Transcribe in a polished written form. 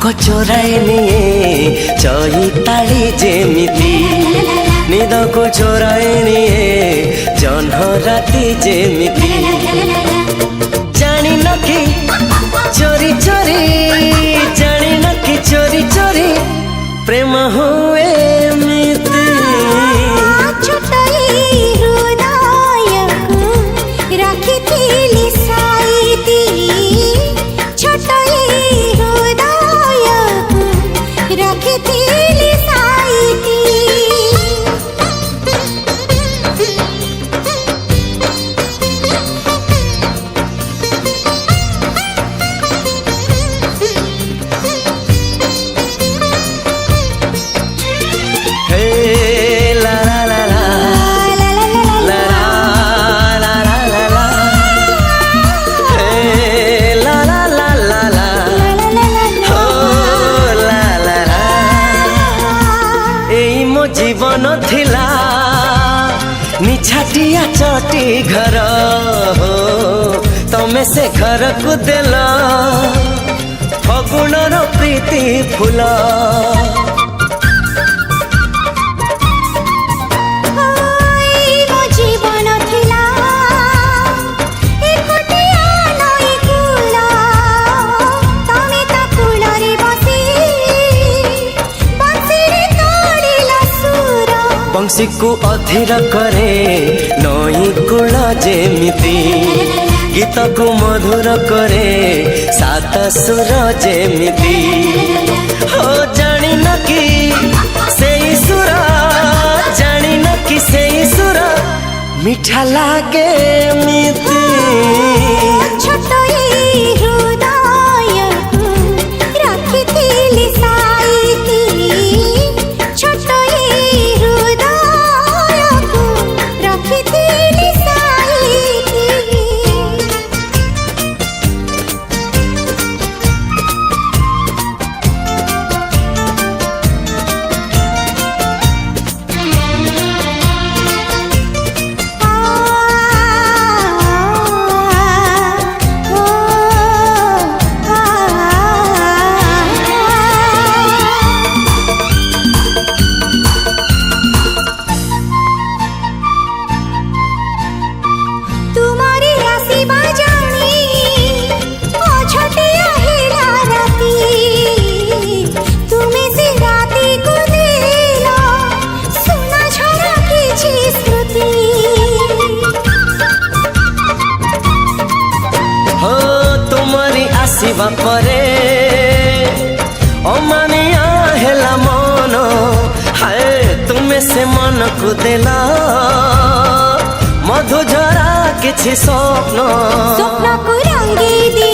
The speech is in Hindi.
को चोराए निये चईताली जेमिति निद को चोराए निये जह्न राति जेमिति जानी न कि चोरी चोरी जानी न कि चोरी चोरी प्रेम हुए मिति जीवन थिला निछाटिया चटी घर हो तमे से घर को देल फगुणर प्रीति फूल बंशी को अधीर करे नई कूल जेमिति गीत को मधुर करे सात सुर जेमिति हो जानी न कि सेई सुर जानी न कि सेई सुर मीठा लागे मिति आसीबा परे अमानिया हेला मन हाय तुमे से मन को देला मधुझरा किछि स्वप्न को रंगी दी